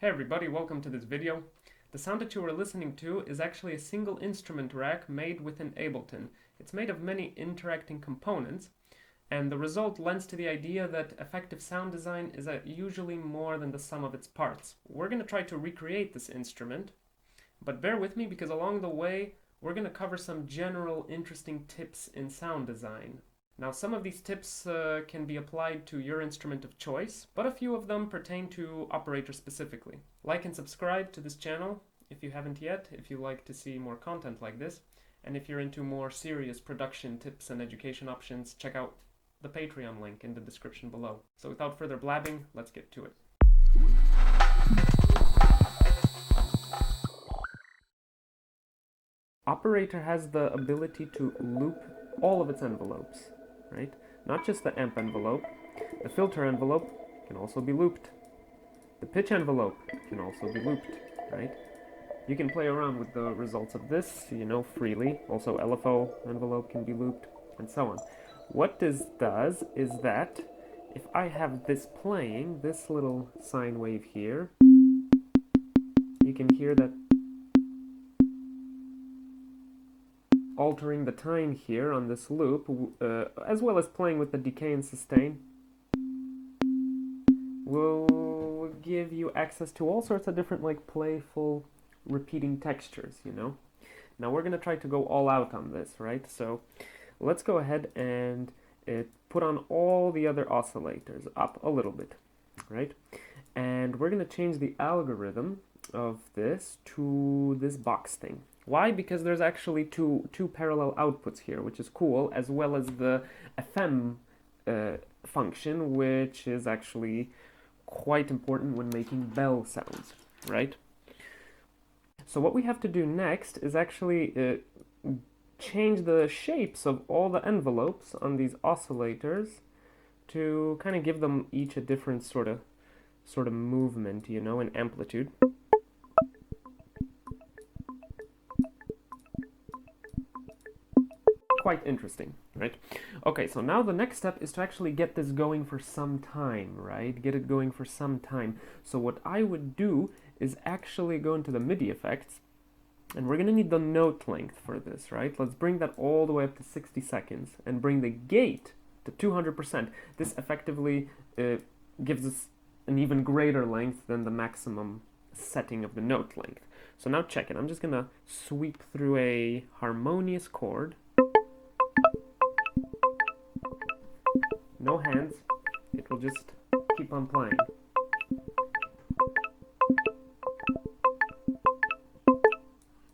Hey everybody, welcome to this video. The sound that you are listening to is actually a single instrument rack made within Ableton. It's made of many interacting components, and the result lends to the idea that effective sound design is usually more than the sum of its parts. We're going to try to recreate this instrument, but bear with me because along the way we're going to cover some general interesting tips in sound design. Now, some of these tips can be applied to your instrument of choice, but a few of them pertain to Operator specifically. Like and subscribe to this channel if you haven't yet, if you like to see more content like this, and if you're into more serious production tips and education options, check out the Patreon link in the description below. So without further blabbing, let's get to it. Operator has the ability to loop all of its envelopes, right? Not just the amp envelope. The filter envelope can also be looped. The pitch envelope can also be looped, right? You can play around with the results of this, freely. Also LFO envelope can be looped, and so on. What this does is that if I have this playing, this little sine wave here, you can hear that altering the time here on this loop, as well as playing with the decay and sustain, will give you access to all sorts of different, playful, repeating textures, Now we're going to try to go all out on this, right? So let's go ahead and put on all the other oscillators up a little bit, right? And we're going to change the algorithm of this to this box thing. Why? Because there's actually two parallel outputs here, which is cool, as well as the FM function, which is actually quite important when making bell sounds, right? So what we have to do next is actually change the shapes of all the envelopes on these oscillators to kind of give them each a different sort of movement, and amplitude. Quite interesting, right? Okay, so now the next step is to actually get this going for some time, right? Get it going for some time. So what I would do is actually go into the MIDI effects, and we're gonna need the note length for this, right? Let's bring that all the way up to 60 seconds and bring the gate to 200%. This effectively gives us an even greater length than the maximum setting of the note length. So now check it. I'm just gonna sweep through a harmonious chord. No hands, it will just keep on playing.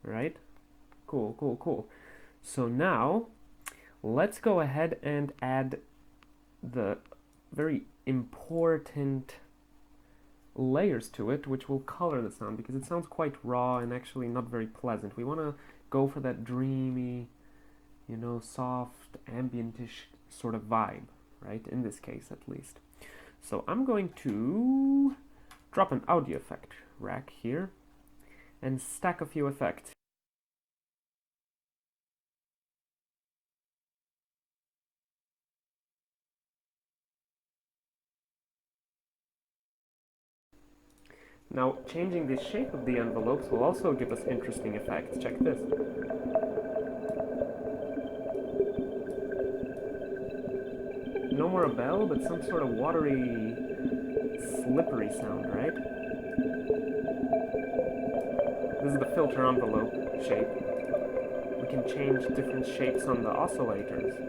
Right? Cool, cool, cool. So now, let's go ahead and add the very important layers to it, which will color the sound, because it sounds quite raw and actually not very pleasant. We want to go for that dreamy, soft, ambient-ish sort of vibe. Right, in this case at least. So I'm going to drop an audio effect rack here and stack a few effects. Now, changing the shape of the envelopes will also give us interesting effects. Check this. No more a bell, but some sort of watery, slippery sound, right? This is the filter envelope shape. We can change different shapes on the oscillators.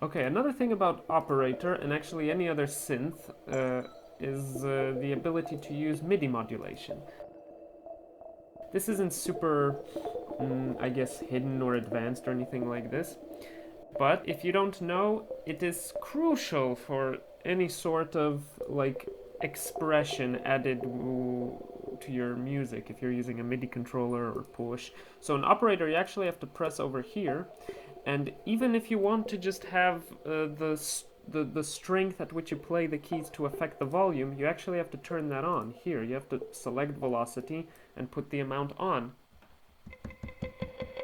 Okay, another thing about Operator, and actually any other synth, is the ability to use MIDI modulation. This isn't super, I guess, hidden or advanced or anything like this, but if you don't know, it is crucial for any sort of, expression added to your music if you're using a MIDI controller or push. So in Operator, you actually have to press over here, and even if you want to just have the the strength at which you play the keys to affect the volume, you actually have to turn that on. Here, you have to select velocity and put the amount on.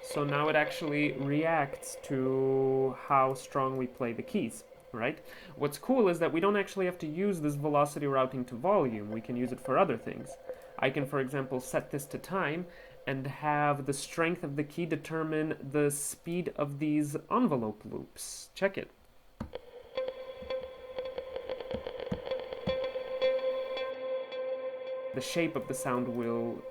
So now it actually reacts to how strong we play the keys, right? What's cool is that we don't actually have to use this velocity routing to volume. We can use it for other things. I can, for example, set this to time and have the strength of the key determine the speed of these envelope loops. Check it. The shape of the sound will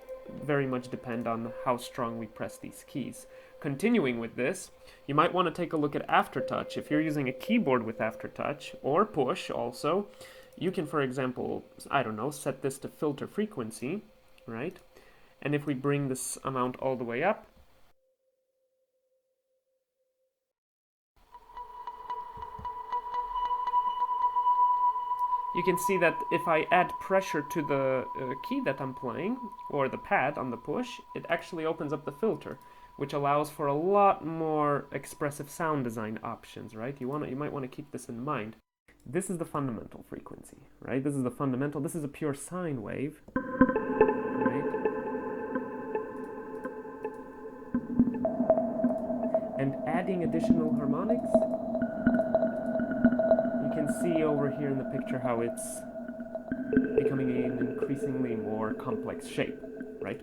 very much depend on how strong we press these keys. Continuing with this, you might want to take a look at aftertouch. If you're using a keyboard with aftertouch, or push also, you can, for example, I don't know, set this to filter frequency, right? And if we bring this amount all the way up, you can see that if I add pressure to the key that I'm playing, or the pad on the push, it actually opens up the filter, which allows for a lot more expressive sound design options, right? You might want to keep this in mind. This is the fundamental frequency, right? This is the fundamental, this is a pure sine wave, right? And adding additional harmonics, you can see over here in the picture how it's becoming an increasingly more complex shape, right?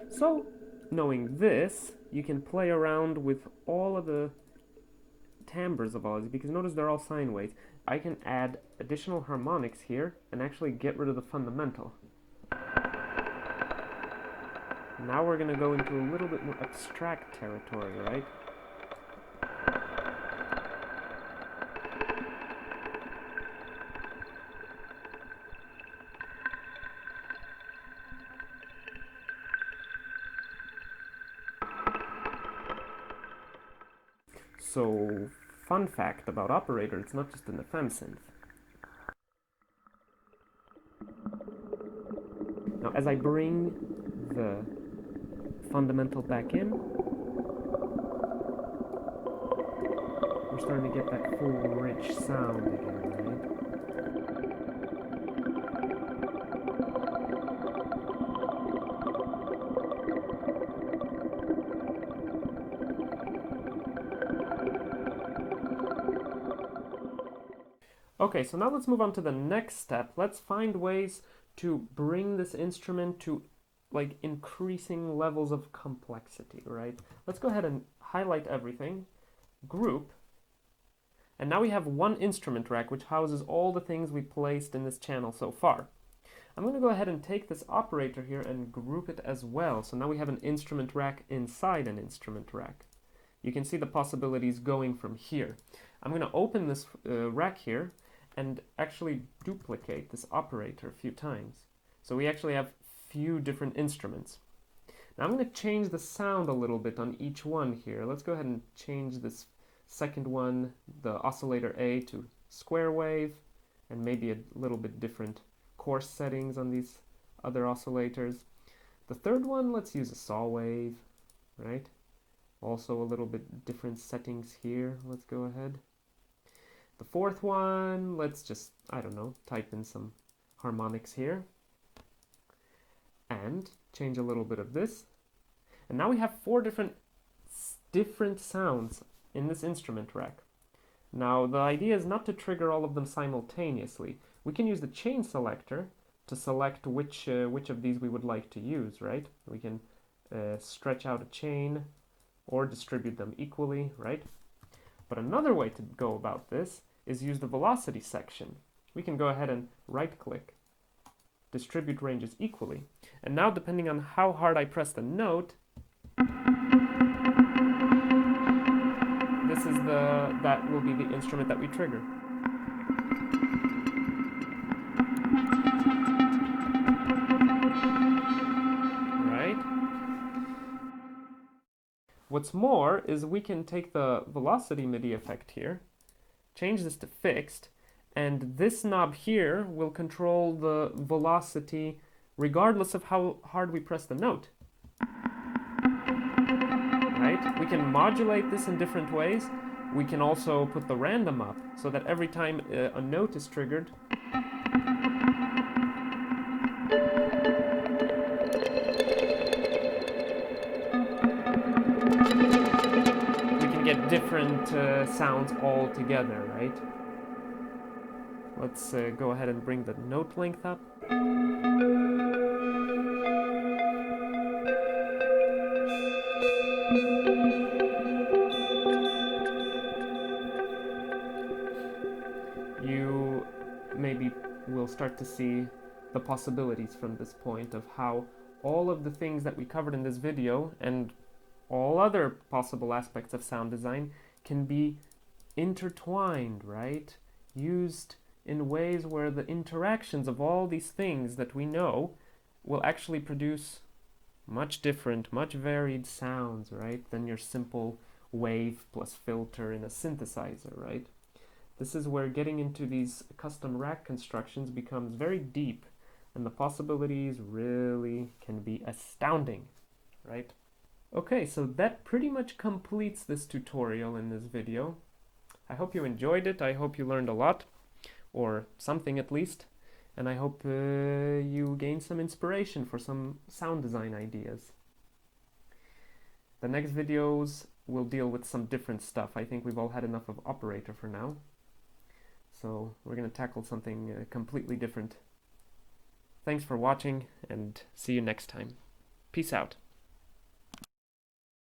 So, knowing this, you can play around with all of the timbres of all these, because notice they're all sine waves. I can add additional harmonics here and actually get rid of the fundamental. Now we're going to go into a little bit more abstract territory, right? So, fun fact about operator, it's not just an FM synth. Now, as I bring the fundamental back in, we're starting to get that full, rich sound again, right? Okay, so now let's move on to the next step. Let's find ways to bring this instrument to like increasing levels of complexity, right? Let's go ahead and highlight everything, group, and now we have one instrument rack which houses all the things we placed in this channel so far. I'm going to go ahead and take this operator here and group it as well. So now we have an instrument rack inside an instrument rack. You can see the possibilities going from here. I'm going to open this rack here and actually duplicate this operator a few times. So we actually have few different instruments. Now I'm going to change the sound a little bit on each one here. Let's go ahead and change this second one, the oscillator A, to square wave, and maybe a little bit different coarse settings on these other oscillators. The third one, let's use a saw wave, right? Also a little bit different settings here. Let's go ahead. The fourth one, let's just, I don't know, type in some harmonics here. And change a little bit of this. And now we have four different sounds in this instrument rack. Now the idea is not to trigger all of them simultaneously. We can use the chain selector to select which of these we would like to use, right? We can stretch out a chain or distribute them equally, right? But another way to go about this is use the velocity section. We can go ahead and right-click, distribute ranges equally. And now, depending on how hard I press the note, that will be the instrument that we trigger. Right? What's more is we can take the velocity MIDI effect here, change this to fixed, and this knob here will control the velocity regardless of how hard we press the note. Right? We can modulate this in different ways, we can also put the random up so that every time a note is triggered, we can get different sounds all together, right? Let's go ahead and bring the note length up. You maybe will start to see the possibilities from this point of how all of the things that we covered in this video and all other possible aspects of sound design can be intertwined, right? Used in ways where the interactions of all these things that we know will actually produce much different, much varied sounds, right, than your simple wave plus filter in a synthesizer, right? This is where getting into these custom rack constructions becomes very deep, and the possibilities really can be astounding, right? Okay, so that pretty much completes this tutorial in this video. I hope you enjoyed it, I hope you learned a lot, or something at least, and I hope you gained some inspiration for some sound design ideas. The next videos will deal with some different stuff. I think we've all had enough of operator for now. So we're going to tackle something completely different. Thanks for watching, and see you next time. Peace out.